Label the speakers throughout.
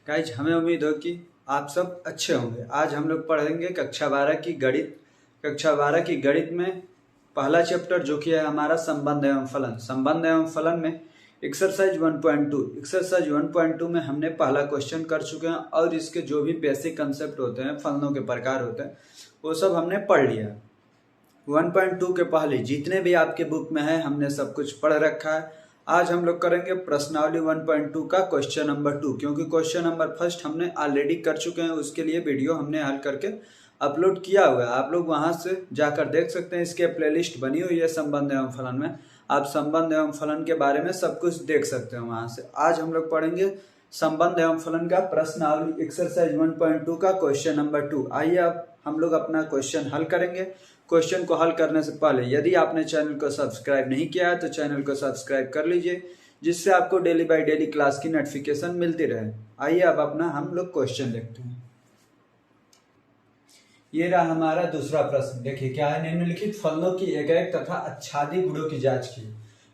Speaker 1: Guys हमें उम्मीद हो कि आप सब अच्छे होंगे। आज हम लोग पढ़ेंगे कक्षा 12 की गणित। कक्षा 12 की गणित में पहला चैप्टर जो कि है हमारा संबंध एवं फलन। संबंध एवं फलन में एक्सरसाइज 1.2 में हमने पहला क्वेश्चन कर चुके हैं और इसके जो भी बेसिक कंसेप्ट होते हैं, फलनों के प्रकार होते हैं, वो सब हमने पढ़ लिया। 1.2 के पहले जितने भी आपके बुक में है हमने सब कुछ पढ़ रखा है। आज हम लोग करेंगे प्रश्नावली 1.2 का क्वेश्चन नंबर 2, क्योंकि क्वेश्चन नंबर फर्स्ट हमने ऑलरेडी कर चुके हैं। उसके लिए वीडियो हमने हल करके अपलोड किया हुआ है, आप लोग वहां से जाकर देख सकते हैं। इसके प्लेलिस्ट बनी हुई है संबंध एवं फलन में, आप संबंध एवं फलन के बारे में सब कुछ देख सकते हैं वहां से। आज हम लोग पढ़ेंगे संबंध एवं फलन का प्रश्नावली एक्सरसाइज 1.2 का क्वेश्चन नंबर 2। आइए अब हम लोग अपना क्वेश्चन हल करेंगे। क्वेश्चन को हल करने से पहले यदि आपने चैनल को सब्सक्राइब नहीं किया है तो चैनल को सब्सक्राइब कर लीजिए, जिससे आपको डेली बाय डेली क्लास की नोटिफिकेशन मिलती रहे। आइए अब अपना हम लोग क्वेश्चन देखते हैं। ये रहा हमारा दूसरा प्रश्न। देखिए क्या है, निम्नलिखित फलनों की एकाएक तथा आच्छादी गुणों की जांच की।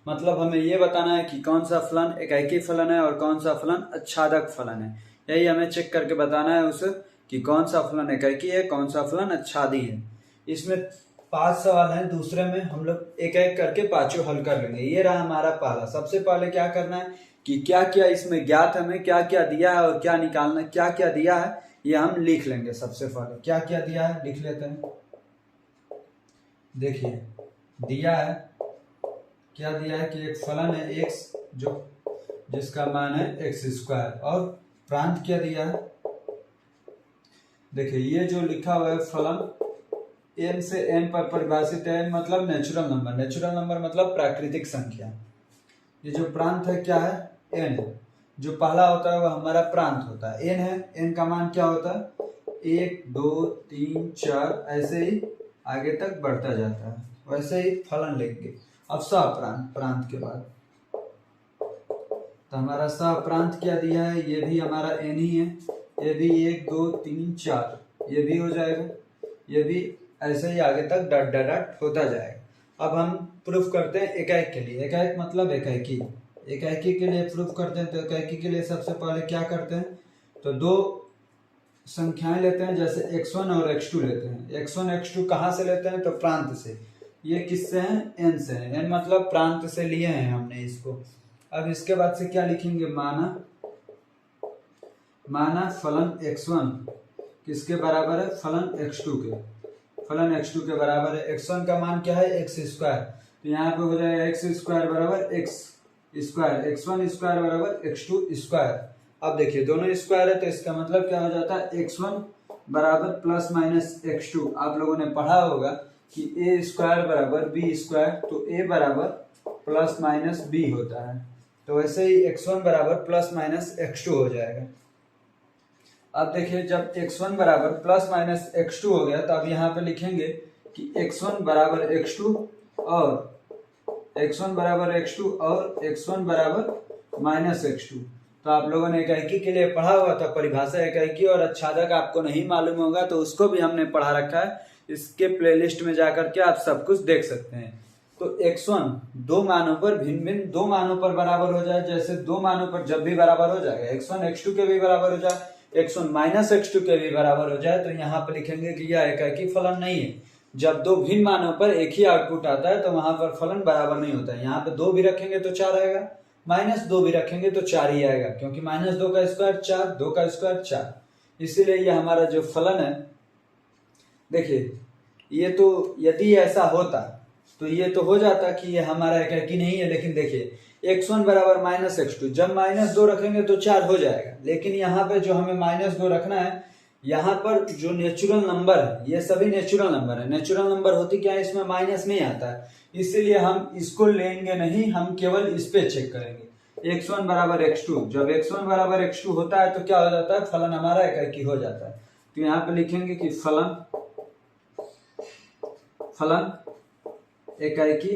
Speaker 1: मतलब हमें ये बताना है कि कौन सा फलन एकाएकी फलन है और कौन सा फलन आच्छादक फलन है। यही हमें चेक करके बताना है उसे कि कौन सा फलन एकाएकी है, कौन सा फलन आच्छादी है। इसमें 5 सवाल हैं, दूसरे में हम लोग एक एक करके पांचों हल कर लेंगे। ये रहा हमारा पहला। सबसे पहले क्या करना है कि क्या क्या इसमें ज्ञात हमें क्या क्या दिया है और क्या निकालना, क्या क्या दिया है ये हम लिख लेंगे। सबसे पहले क्या क्या दिया है लिख लेते हैं। देखिए दिया है, क्या दिया है कि एक फलन है x जो जिसका मान है x², और प्रांत क्या दिया है। देखिए ये जो लिखा हुआ है फलन n से n पर परिभाषित है। n मतलब नेचुरल नंबर, नेचुरल नंबर मतलब प्राकृतिक संख्या। ये जो प्रांत है क्या है, n। जो पहला होता है वह हमारा प्रांत होता है, n है। n का मान क्या होता है, 1 2 3 4 ऐसे ही आगे तक बढ़ता जाता है। वैसे ही फलन लेंगे। अब सप्रांत, प्रांत के बाद तो हमारा सप्रांत क्या दिया है, ये भी हमारा n ही है। ये भी 1 2 3 4 ये भी हो जाएगा, ये भी ऐसे ही आगे तक डट डट डट होता जाएगा। अब हम प्रूफ करते हैं एकाएक के लिए। एकाएक मतलब एकाएकी। एकाएकी के लिए प्रूफ करते हैं तो एकाएकी के लिए सबसे पहले क्या करते हैं, तो दो संख्याएं लेते हैं, जैसे x1 और x2 लेते हैं। x1 x2 कहाँ से लेते हैं, तो प्रांत से। ये किससे हैं, n से हैं। n मतलब प्रांत से लिए हैं हमने इसको। अब इसके बाद से क्या लिखेंगे, माना फलन x1 किसके बराबर है, फलन x2 के। फलन x2 के बराबर है। x1 का मान क्या है, x², तो यहाँ पे हो जाएगा x² बराबर x², x1² बराबर x2²। अब देखिए दोनों स्क्वायर है तो इसका मतलब क्या हो जाता है, x1 बराबर प्लस माइनस x2। आप लोगों ने पढ़ा होगा कि a² बराबर b², तो a बराबर प्लस माइनस b होता है। तो वैसे ही x1 बराबर प्लस माइनस x2 हो जाएगा। अब देखिए जब x1 बराबर प्लस माइनस x2 हो गया तो अब यहाँ पे लिखेंगे कि x1 बराबर x2 और x1 बराबर x2 और x1 बराबर माइनस x2। तो आप लोगों ने एकाएकी के लिए पढ़ा हुआ था परिभाषा एकाएकी और आच्छादक आपको नहीं मालूम होगा तो उसको भी हमने पढ़ा रखा है। इसके प्लेलिस्ट में जाकर के आप सब कुछ देख सकते हैं। तो x1 दो मानों पर भिन्न भिन्न दो मानों पर बराबर हो जाए, जैसे दो मानों पर जब भी बराबर हो जाएगा, x1 x2 के भी बराबर हो जाए, x1 माइनस x2 के भी बराबर हो जाए, तो यहाँ पर लिखेंगे कि यह एकाएकी फलन नहीं है। जब दो भिन्न मानों पर एक ही आउटपुट आता है तो वहां पर फलन बराबर नहीं होता है। यहाँ पे 2 भी रखेंगे तो 4 आएगा, -2 भी रखेंगे तो 4 ही आएगा, क्योंकि -2 का स्क्वायर 4, 2 का स्क्वायर 4। इसीलिए ये हमारा जो फलन है, देखिए ये तो यदि ऐसा होता तो ये तो हो जाता कि ये हमारा एकाएकी नहीं है। लेकिन देखिए x1 बराबर -x2, जब -2 रखेंगे तो 4 हो जाएगा। लेकिन यहाँ पे जो हमें -2 रखना है, यहाँ पर जो नेचुरल नंबर है ये सभी नेचुरल नंबर है। नेचुरल नंबर होती क्या है, इसमें माइनस नहीं आता है, इसीलिए हम इसको लेंगे नहीं, हम केवल इस पे चेक करेंगे। x1 बराबर x2, जब x1 बराबर x2 होता है तो क्या हो जाता है, फलन हमारा एकाएकी हो जाता है। तो यहाँ पे लिखेंगे कि फलन एकाएकी,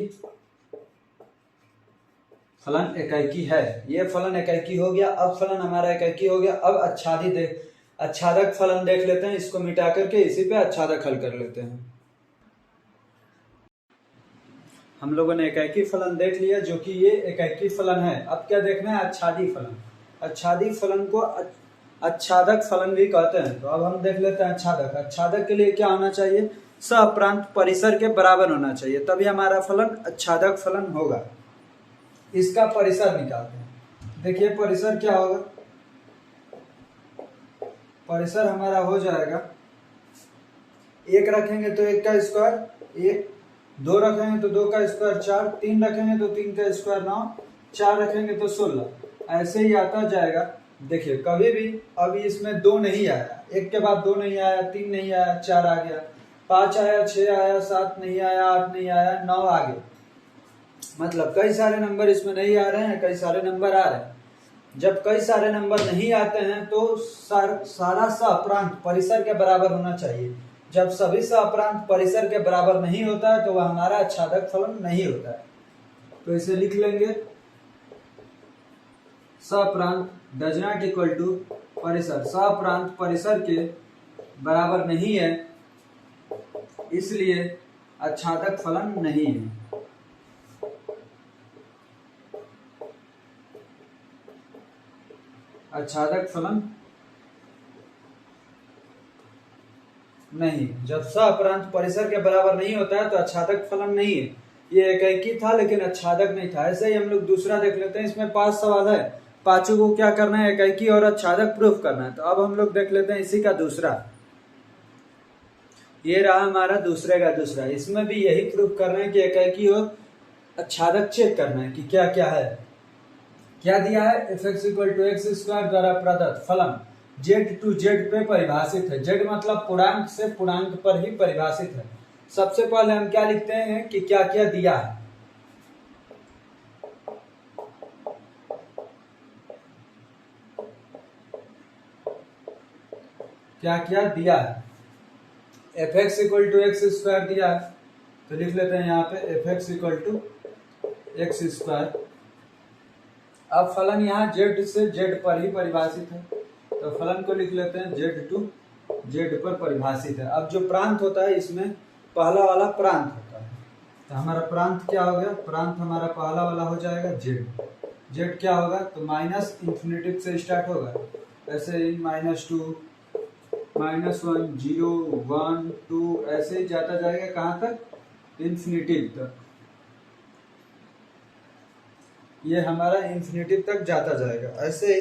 Speaker 1: फलन एकाएकी है। ये फलन एकाएकी हो गया। अब फलन हमारा एकाएकी हो गया। अब आच्छादक फलन देख लेते हैं। इसको मिटा करके इसी पे आच्छादक हल कर लेते हैं। हम लोगों ने एकाएकी फलन देख लिया जो कि ये एकाएकी फलन है। अब क्या देखना है, आच्छादी फलन। आच्छादी फलन को आच्छादक फलन भी कहते हैं। तो अब हम देख लेते हैं आच्छादक। आच्छादक के लिए क्या होना चाहिए? सप्रांत परिसर के बराबर होना चाहिए, तभी हमारा फलन आच्छादक फलन होगा। इसका परिसर निकालते हैं। देखिए परिसर क्या होगा, परिसर हमारा हो जाएगा, एक रखेंगे तो एक का स्क्वायर एक, दो रखेंगे तो दो का स्क्वायर चार, तीन रखेंगे तो तीन का स्क्वायर नौ, चार रखेंगे तो 16, ऐसे ही आता जाएगा। देखिए कभी भी अभी इसमें दो नहीं आया, एक के बाद दो नहीं आया, तीन नहीं आया, चार आ गया, पांच आया, छह आया, सात नहीं आया, आठ नहीं आया, नौ आ गया। मतलब कई सारे नंबर इसमें नहीं आ रहे हैं, कई सारे नंबर आ रहे हैं। जब कई सारे नंबर नहीं आते हैं तो सारा सप्रांत परिसर के बराबर होना चाहिए। जब सभी सप्रांत परिसर के बराबर नहीं होता है तो वह हमारा आच्छादक फलन नहीं होता है। तो इसे लिख लेंगे, सप्रांत डज नॉट इक्वल टू परिसर। सप्रांत परिसर के बराबर नहीं है, इसलिए आच्छादक फलन नहीं है। आच्छादक फलन नहीं, जब सप्रांत परिसर के बराबर नहीं होता है तो आच्छादक फलन नहीं है। ये एकैकी था लेकिन आच्छादक नहीं था। ऐसे ही हम लोग दूसरा देख लेते हैं। इसमें 5 सवाल है, पांचों को क्या करना है? एकैकी और आच्छादक प्रूफ करना है। तो अब हम लोग देख लेते हैं इसी का दूसरा। ये रहा हमारा दूसरे का दूसरा। इसमें भी यही प्रूफ करना है कि एकैकी और आच्छादक चेक करना है कि क्या क्या है। क्या दिया है? f(x = x² द्वारा प्रदत्त फलन z to z पे परिभाषित है। z मतलब पूर्णांक से पूर्णांक पर ही परिभाषित है। सबसे पहले हम क्या लिखते हैं कि क्या क्या दिया है। क्या क्या दिया है? f(x = x² दिया है, तो लिख लेते हैं यहाँ पे f(x = x²। अब फलन यहाँ z से z पर ही परिभाषित है, तो फलन को लिख लेते हैं z to z पर परिभाषित है। अब जो प्रांत होता है इसमें पहला वाला प्रांत होता है, तो हमारा प्रांत क्या हो गया? प्रांत हमारा पहला वाला हो जाएगा z। z क्या होगा? तो माइनस इंफिनिटी से स्टार्ट होगा, ऐसे ही -2 -1 0 1 2 ऐसे ही जाता जाएगा कहाँ तक? इंफिनिटी तक। ये हमारा इंफिनिटी तक जाता जाएगा। ऐसे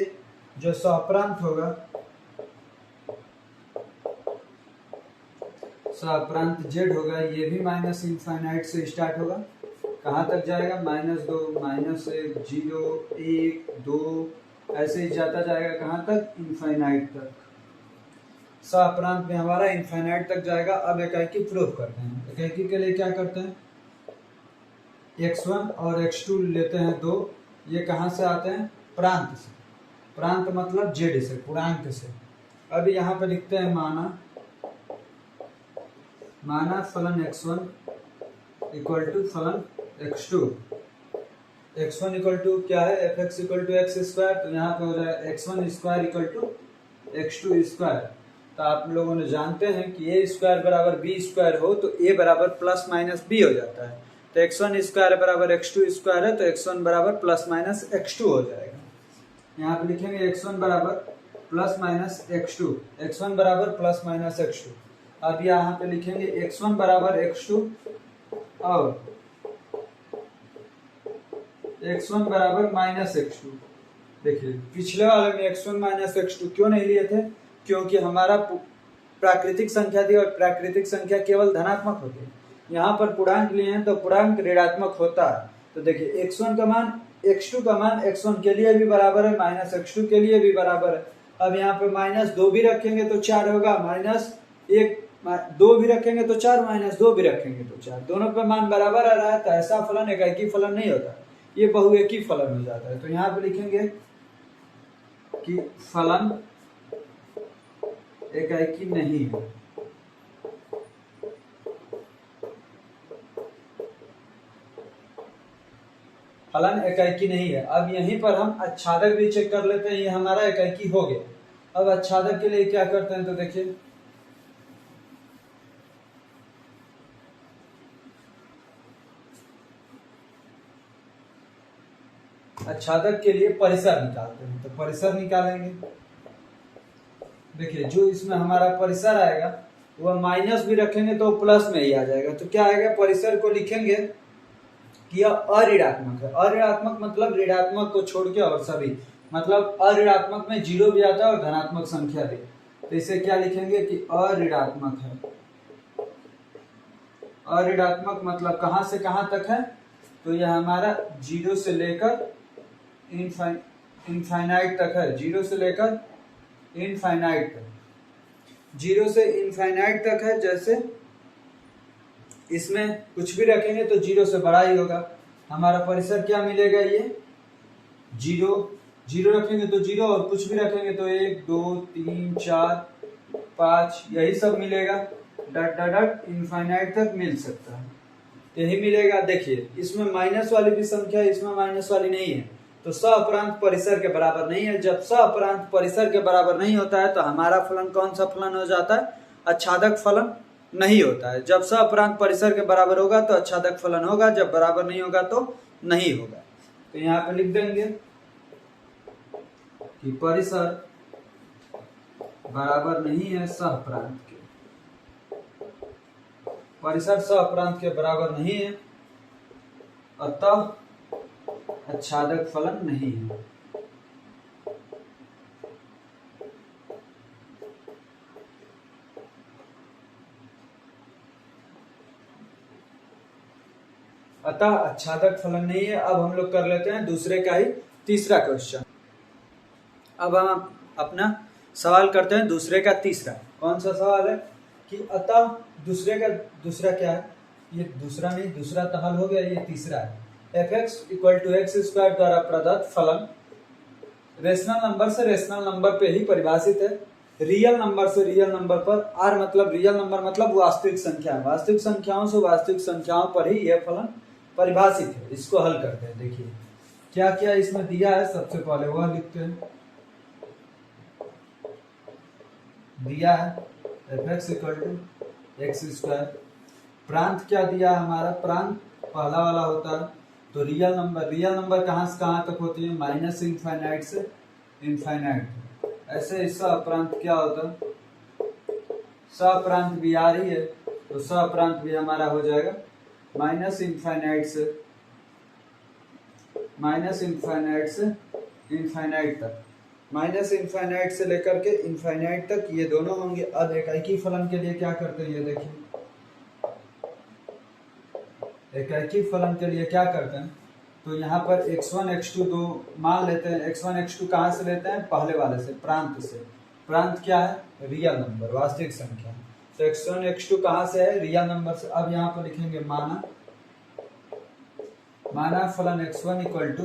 Speaker 1: जो सप्रांत होगा, सप्रांत z होगा, ये भी माइनस इनफाइनाइट से स्टार्ट होगा, कहाँ तक जाएगा? -2 -1 0 1 2 ऐसे ही जाता जाएगा कहाँ तक? इनफाइनाइट तक। सप्रांत में हमारा इनफाइनाइट तक जाएगा। अब एकैकी प्रूफ करते हैं। एकैकी के लिए क्या करते हैं? x1 और x2 लेते हैं दो, ये कहाँ से आते हैं? प्रांत से। प्रांत मतलब z से, पूर्णांक से। अब यहाँ पे लिखते हैं माना फलन x1 = फलन x2। x1 = क्या है? f(x = x²। तो यहाँ पे हो जाए x1² = x2²। तो आप लोगों ने जानते हैं कि a² = b² हो तो a बराबर +-b हो जाता है। तो x1² = x2² है, तो x1 बराबर +-x2 हो जाएगा। यहाँ पे लिखेंगे x1 बराबर +-x2, x1 बराबर +-x2। अब यहाँ पे लिखेंगे x1 बराबर x2 और x1 बराबर -x2। देखिए पिछले वाले में x1 -x2 क्यों नहीं लिए थे? क्योंकि हमारा प्राकृतिक संख्या थी और प्राकृतिक संख्या केवल धनात्मक होती है। यहाँ पर पूर्णांक लिए हैं तो पूर्णांक ऋणात्मक होता है। तो देखिए x1 का मान x2 का मान x1 के लिए भी बराबर है, -x2 के लिए भी बराबर है। अब यहाँ पे -2 भी रखेंगे तो 4 होगा, -2 भी रखेंगे तो 4, -2 भी रखेंगे तो 4, दोनों पे मान बराबर आ रहा है। तो ऐसा फलन एकैकी फलन नहीं होता, ये बहुएकी फलन हो जाता है। तो यहाँ पे लिखेंगे कि फलन एकैकी नहीं है। फलन एकैकी नहीं है। अब यहीं पर हम आच्छादक भी चेक कर लेते हैं। ये हमारा एकैकी हो गया। अब आच्छादक के लिए क्या करते हैं? तो देखिए आच्छादक के लिए परिसर निकालते हैं। तो परिसर निकालेंगे, देखिए जो इसमें हमारा परिसर आएगा वह माइनस भी रखेंगे तो प्लस में ही आ जाएगा। तो क्या आएगा, परिसर को लिखेंगे कि यह अऋणात्मक है। अऋणात्मक मतलब ऋणात्मक को छोड़ के और सभी, मतलब अऋणात्मक में जीरो भी आता है और धनात्मक संख्या भी। तो इसे क्या लिखेंगे कि अऋणात्मक है। अऋणात्मक मतलब कहां से कहां तक है, तो यह हमारा जीरो से लेकर इनफाइनाइट तक है। जीरो से लेकर इनफाइनाइट तक, जीरो से इनफाइनाइट तक है। जैसे इसमें कुछ भी रखेंगे तो जीरो से बड़ा ही होगा। हमारा परिसर क्या मिलेगा, ये जीरो, जीरो रखेंगे तो जीरो और कुछ भी रखेंगे तो 1 2 3 4 5 यही सब मिलेगा। डट डट डट इनफाइनाइट तक मिल सकता है, यही मिलेगा। देखिए इसमें माइनस वाली भी संख्या है, इसमें माइनस वाली नहीं है, तो स अपरांत परिसर के बराबर नहीं है। जब स अपरांत परिसर के बराबर नहीं होता है तो हमारा फलन कौन सा फलन हो जाता है, अच्छादक फलन नहीं होता है। जब स अपरांत परिसर के बराबर होगा तो अच्छादक फलन होगा, जब बराबर नहीं होगा तो नहीं होगा। तो यहाँ पे लिख देंगे कि परिसर बराबर नहीं है सहप्रांत के, परिसर सहप्रांत के बराबर नहीं है, अतः अच्छादक फलन नहीं है। अतः अच्छादक फलन नहीं है। अब हम लोग कर लेते हैं दूसरे का ही तीसरा क्वेश्चन। अब हम अपना सवाल करते हैं दूसरे का तीसरा। कौन सा सवाल है कि अतः दूसरे का दूसरा क्या है, ये दूसरा नहीं, दूसरा तो हल हो गया, ये तीसरा है। fx equal to x square द्वारा प्रदत्त फलन रेशनल नंबर से रेशनल नंबर पे ही परिभाषित है, रियल नंबर से रियल नंबर पर। आर मतलब रियल नंबर मतलब वास्तविक संख्या, वास्तविक संख्याओं से वास्तविक संख्याओं पर ही यह फलन परिभाषित है। इसको हल करते हैं। देखिए क्या क्या इसमें दिया है, सबसे पहले वह लिखते हैं। दिया है fx equal to x square, प्रांत क्या दिया है हमारा, प्रांत पहला वाला होता है तो रियल नंबर। रियल नंबर कहां से कहां तक होती है, माइनस इनफाइनाइट से इनफाइनाइट। ऐसे इसका अपरांत क्या होता है, सप्रांत भी आ रही है तो सप्रांत भी हमारा हो जाएगा माइनस इनफाइनाइट से इनफाइनाइट तक। माइनस इनफाइनाइट से लेकर के इनफाइनाइट तक ये दोनों होंगे। अब एकाकी फलन के लिए क्या करते हैं, ये देखिए एकाकी फलन के लिए क्या करते हैं, तो यहाँ पर x1 x2 दो मान लेते हैं। x1 x2 कहाँ से लेते हैं, पहले वाले से, प्रांत से। प्रांत क्या है, रियल नंबर, वास्तविक संख्या। तो x1 x2 कहाँ से है, रियल नंबर से। अब यहाँ पर लिखेंगे माना फलन x1 इक्वल टू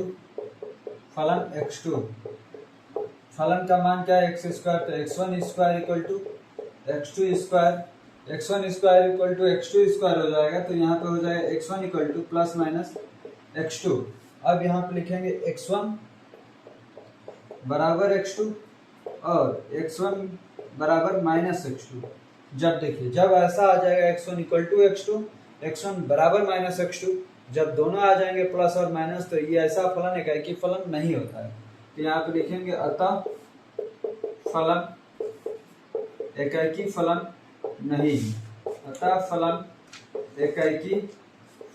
Speaker 1: फलन x2। फलन का मान क्या है, एक्स स्क्वायर, तो x1 square equal to x2 square. x1 square equal to x2 square हो जाएगा, तो यहाँ पे हो जाएगा x1 equal two plus minus x2। अब यहाँ पे लिखेंगे x1 बराबर x2 और x1 बराबर माइनस x2। जब देखिए जब ऐसा आ जाएगा x1 equal to x2, x1 बराबर माइनस x2, जब दोनों आ जाएंगे प्लस और माइनस, तो ये ऐसा फलन एकाकी फलन नहीं होता है। तो यहाँ पे लिखेंगे अतः फलन एकाकी फलन नहीं, अतः फलन एकाकी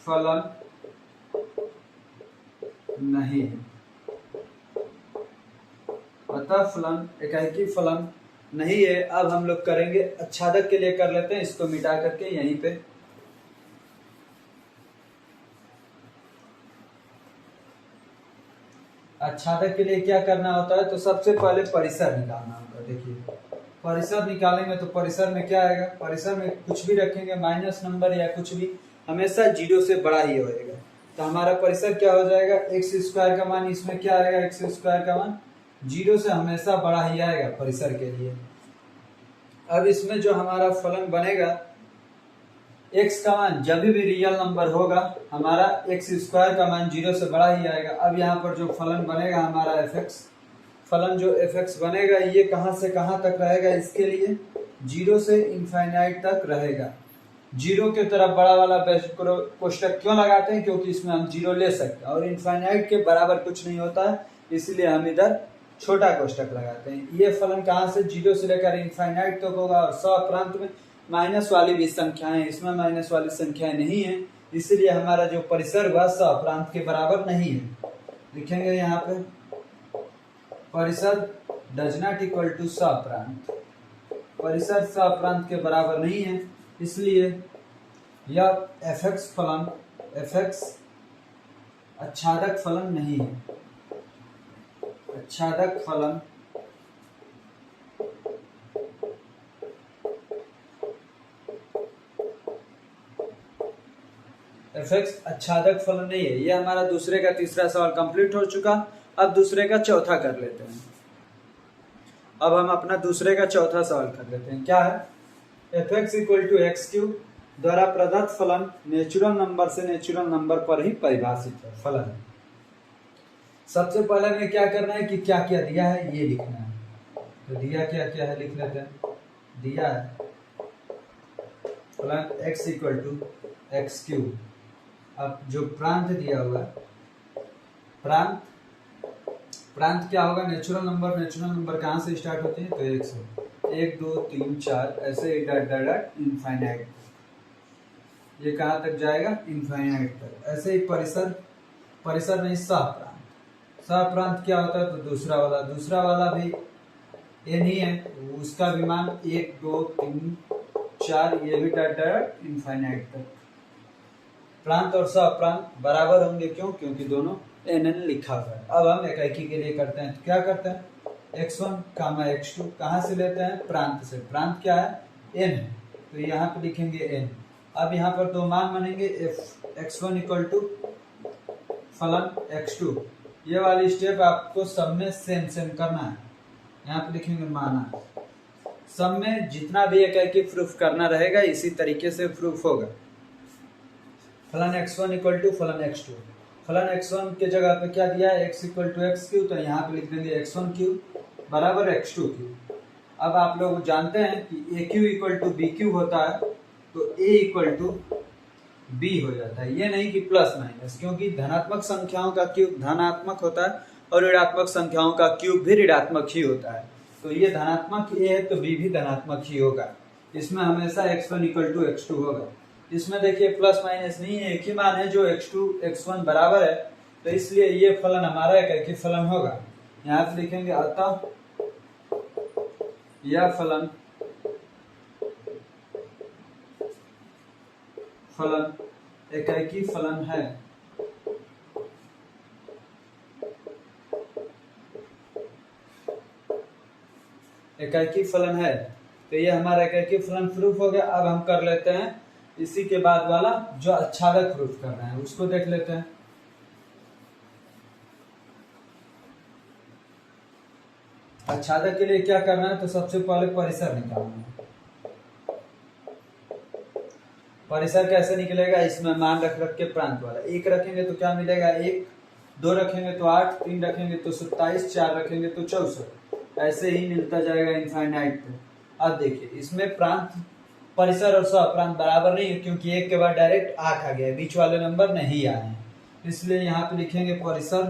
Speaker 1: फलन नहीं, अतः फलन एकाकी फलन नहीं है। अब हम लोग करेंगे अच्छादक के लिए, कर लेते हैं इसको मिटा करके यहीं पे। अच्छादक के लिए क्या करना होता है, तो सबसे पहले परिसर निकालना होता है। देखिए परिसर निकालेंगे तो परिसर में क्या आएगा, परिसर में कुछ भी रखेंगे माइनस नंबर या कुछ भी, हमेशा जीरो से बड़ा ही होएगा। तो हमारा परिसर क्या हो जाएगा, एक्स स्क्वायर का मान इसमें क्या आएगा, एक्स स्क्वायर का मान जीरो से हमेशा बड़ा ही आएगा परिसर के लिए। अब इसमें जो हमारा फलन बनेगा, x का मान जब भी रियल नंबर होगा हमारा एक्स स्क्वायर का मान जीरो से बड़ा ही आएगा। अब यहाँ पर जो फलन बनेगा हमारा fx, फलन जो fx बनेगा ये कहाँ से कहाँ तक रहेगा, इसके लिए जीरो से इनफाइनाइट तक रहेगा। जीरो के तरफ बड़ा वाला कोष्टक क्यों लगाते हैं, क्योंकि इसमें हम जीरो ले सकते हैं और इनफाइनाइट के बराबर कुछ नहीं होता है, इसलिए हम इधर छोटा कोष्टक लगाते हैं। ये फलन कहाँ से 0 से लेकर इनफाइनाइट तक होगा और सप्रांत में माइनस वाली भी संख्याएं, इसमें माइनस वाली संख्याएं नहीं है, इसलिए हमारा जो परिसर वह सप्रांत के बराबर नहीं है। लिखेंगे यहाँ पे परिसर डज नॉट इक्वल टू सप्रांत, परिसर सप्रांत के बराबर नहीं है, इसलिए यह एफएक्स फलन एफएक्स आच्छादक फलन नहीं है। आच्छादक फलन एफएक्स आच्छादक फलन नहीं है। ये हमारा दूसरे का तीसरा सवाल कंप्लीट हो चुका। अब दूसरे का चौथा कर लेते हैं। अब हम अपना दूसरे का चौथा सवाल कर लेते हैं। क्या है? F x equal to x cube द्वारा प्रदत्त फलन नेचुरल नंबर से नेचुरल नंबर पर ही परिभाषित है फलन। सबसे पहले हमें क्या करना है कि क्या क्या दिया है ये लिखना है। तो दिया क्या क्या है लिख लेते हैं। दिया है फलन x equal to x cube. अब जो प्रांत दिया हुआ है, प्रांत क्या होगा? नेचुरल नंबर कहाँ से स्टार्ट होते हैं? तो 1 से 1 2 3 4 ऐसे डॉट डॉट डॉट इनफाइनाइट। ये कहाँ तक जाएगा? इनफाइनाइट तक। ऐसे ही परिसर नहीं सप्रांत क्या होता है? तो दूसरा वाला भी n ही है, उसका भी मान 1 2 3 4 ये भी डॉट डॉट इनफाइनाइट तक। प्रांत और सप्रांत बराबर होंगे, क्यों? क्योंकि दोनों n लिखा हुआ है। अब हम एकाकी के लिए करते हैं। तो क्या करते हैं? x1 कामा x2 कहाँ से लेते हैं? प्रांत से। प्रांत क्या है? n है, तो यहाँ पे लिखेंगे n। अब यहाँ पर दो मान बनेंगे x1 इक्वल टू फलन x2। ये वाली स्टेप आपको सब में सेम करना है। यहाँ पे लिखेंगे माना। सब में जितना भी एकाकी प्रूफ करना रहेगा इसी तरीके से प्रूफ होगा। फलन x1 इक्वल टू फलन x2। फलन x1 के जगह पे क्या दिया है? x equal to x cube, तो यहाँ पे लिख देंगे x1 क्यू बराबर x2 क्यू। अब आप लोग जानते हैं कि A Q equal to B Q होता है, तो a इक्वल टू बी हो जाता है। ये नहीं कि प्लस माइनस, क्योंकि धनात्मक संख्याओं का क्यूब धनात्मक होता है और ऋणात्मक संख्याओं का क्यूब भी ऋणात्मक ही होता है। तो ये धनात्मक a है तो b भी धनात्मक ही होगा। इसमें हमेशा x1 इक्वल टू x2 होगा। इसमें देखिए प्लस माइनस नहीं है, एक ही मान है जो x2 x1 बराबर है, तो इसलिए ये फलन हमारा एकाकी फलन होगा। यहाँ पे लिखेंगे अतः यह फलन एकाकी फलन है। एकाकी फलन है, तो ये हमारा एकाकी फलन प्रूफ हो गया। अब हम कर लेते हैं इसी के बाद वाला जो आच्छादक प्रूफ करना है उसको देख लेते हैं। आच्छादक के लिए क्या करना है? तो सबसे पहले परिसर निकालना है। परिसर कैसे निकलेगा? इसमें मान रख के प्रांत वाला। 1 रखेंगे तो क्या मिलेगा? 1, 2 रखेंगे तो 8, 3 रखेंगे तो 27, 4 रखेंगे तो 64। ऐसे ही मिलता जाएगा इनफाइनाइट पे। अब देखिए इसमें प्रांत परिसर और सप्रांत बराबर नहीं है, क्योंकि 1 के बाद डायरेक्ट 8 आ गया है, बीच वाले नंबर नहीं आए हैं, इसलिए यहाँ पे लिखेंगे परिसर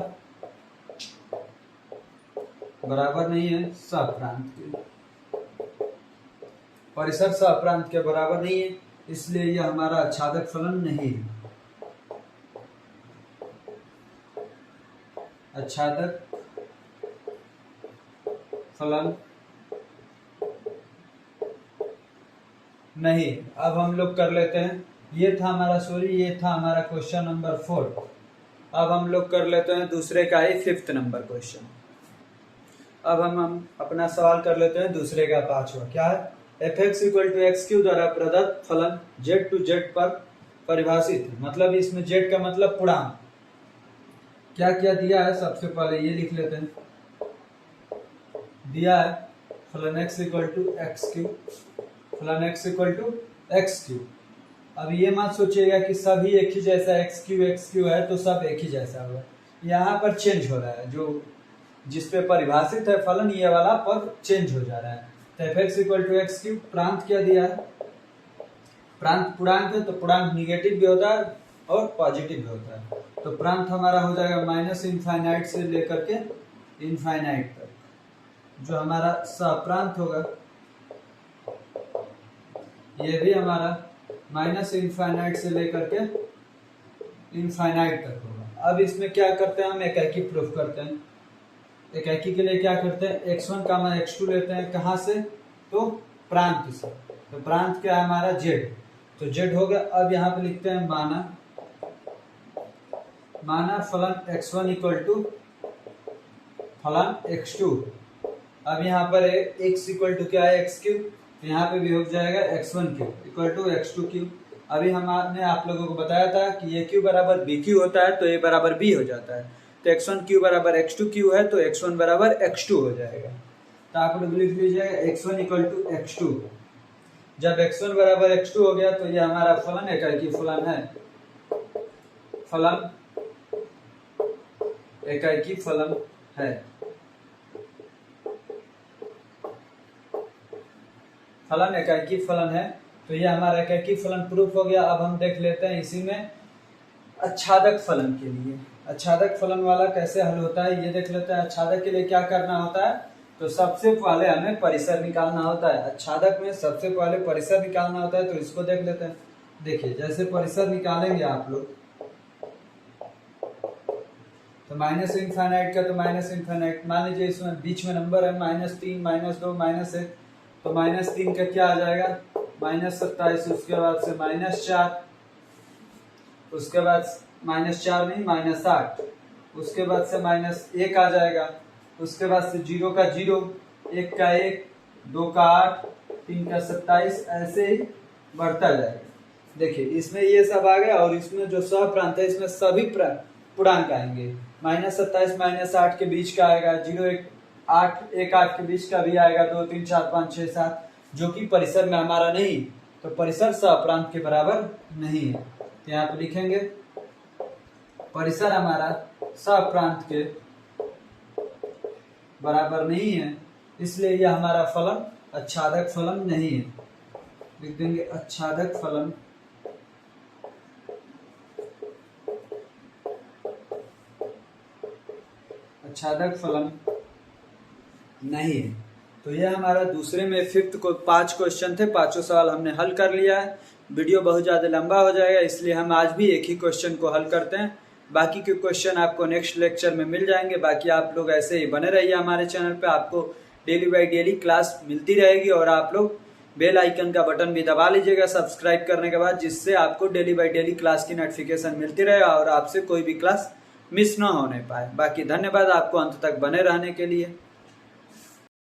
Speaker 1: बराबर नहीं है सप्रांत के। परिसर सप्रांत के बराबर नहीं है, इसलिए यह हमारा आच्छादक फलन नहीं है। आच्छादक फलन नहीं। अब हम लोग कर लेते हैं, ये था हमारा क्वेश्चन नंबर 4। अब हम लोग कर लेते हैं दूसरे का ही 5th नंबर क्वेश्चन। अब हम अपना सवाल कर लेते हैं दूसरे का 5वां। क्या है? fx equal to x cube द्वारा प्रदत्त फलन z टू z पर परिभाषित है। मतलब इसमें z का मतलब पूर्णांक। क्या क्या दिया है? सबसे पहले ये लिख लेते हैं। दिया है फलन x equal to x cube, फलन x equal to x cube. अब ये मत सोचिएगा कि सभी एक ही जैसा एक्स क्यू है तो सब एक ही जैसा होगा। यहाँ पर चेंज हो रहा है, जो जिस पे परिभाषित है फलन ये वाला पद चेंज हो जा रहा है। तो fx equal to x cube. प्रांत क्या दिया है? प्रांत पूर्णांक है, तो पूर्णांक निगेटिव भी होता है और पॉजिटिव भी होता है। तो प्रांत हमारा हो जाएगा माइनस इनफाइनाइट से लेकर के इनफाइनाइट तक। जो हमारा सहप्रांत होगा ये भी हमारा माइनस इनफाइनाइट से लेकर के इनफाइनाइट तक होगा। अब इसमें क्या करते हैं, हम एकाकी प्रूफ करते हैं। एकाकी के लिए क्या करते हैं, x1 का मान x2 लेते हैं, कहाँ से, तो प्रांत से। तो प्रांत क्या है हमारा z, तो z हो गया। अब यहाँ पे लिखते हैं माना फलन x1 इक्वल टू फलन x2। अब यहाँ पर x इक्वल टू क्या है, x क्यूब, तो यहाँ पे भी हो जाएगा x1 cube equal to x2 cube. अभी हमने आप लोगों को बताया था कि ये क्यू बराबर बी क्यू होता है, तो ये बराबर बी हो जाता है। तो x1 क्यू बराबर x2 क्यू है, तो x1 बराबर x2 हो जाएगा। तो आप लोग लिख लीजिएगा x1 इक्वल टू x2। जब x1 बराबर x2 हो गया तो ये हमारा फलन एकाकी फलन है, फलन एकाकी फलन है, फलन एकाकी फलन है। तो ये हमारा एकाकी फलन प्रूफ हो गया। अब हम देख लेते हैं इसी में अच्छादक फलन के लिए। अच्छादक फलन वाला कैसे हल होता है ये देख लेते हैं। अच्छादक के लिए क्या करना होता है, तो सबसे पहले हमें परिसर निकालना होता है। अच्छादक में सबसे पहले परिसर निकालना होता है, तो इसको देख लेते हैं। देखिए जैसे परिसर निकालेंगे आप लोग, तो माइनस इनफाइनाइट का तो माइनस इनफाइनाइट, मान लीजिए इसमें बीच में नंबर है -3 -2 -1, तो -3 का क्या आ जाएगा -27, उसके बाद से -4, उसके बाद -4 नहीं -8, उसके बाद से -1 आ जाएगा, उसके बाद से 0 का 0, 1 का 1, 2 का 8, 3 का 27, ऐसे ही बढ़ता जाएगा। देखिए इसमें ये सब आ गया, और इसमें जो सहप्रांत है इसमें सभी पूर्णांक आएंगे। -27 -8 के बीच का आएगा, 0 1 8 1 8 के बीच का भी आएगा, 2 3 4 5 6 7, जो कि परिसर में हमारा नहीं, तो परिसर सहप्रांत के बराबर नहीं है। तो यहाँ पे लिखेंगे परिसर हमारा सहप्रांत के बराबर नहीं है, इसलिए यह हमारा फलन अच्छादक फलन नहीं है। लिख देंगे अच्छादक फलन अच्छादक फलन नहीं है। तो यह हमारा दूसरे में फिफ्थ को 5 क्वेश्चन थे, 5 सवाल हमने हल कर लिया है। वीडियो बहुत ज़्यादा लंबा हो जाएगा, इसलिए हम आज भी एक ही क्वेश्चन को हल करते हैं। बाकी के क्वेश्चन आपको नेक्स्ट लेक्चर में मिल जाएंगे। बाकी आप लोग ऐसे ही बने रहिए हमारे चैनल पे, आपको डेली बाई डेली क्लास मिलती रहेगी। और आप लोग बेल आइकन का बटन भी दबा लीजिएगा सब्सक्राइब करने के बाद, जिससे आपको डेली बाई डेली क्लास की नोटिफिकेशन मिलती रहे और आपसे कोई भी क्लास मिस ना होने पाए। बाकी धन्यवाद आपको अंत तक बने रहने के लिए।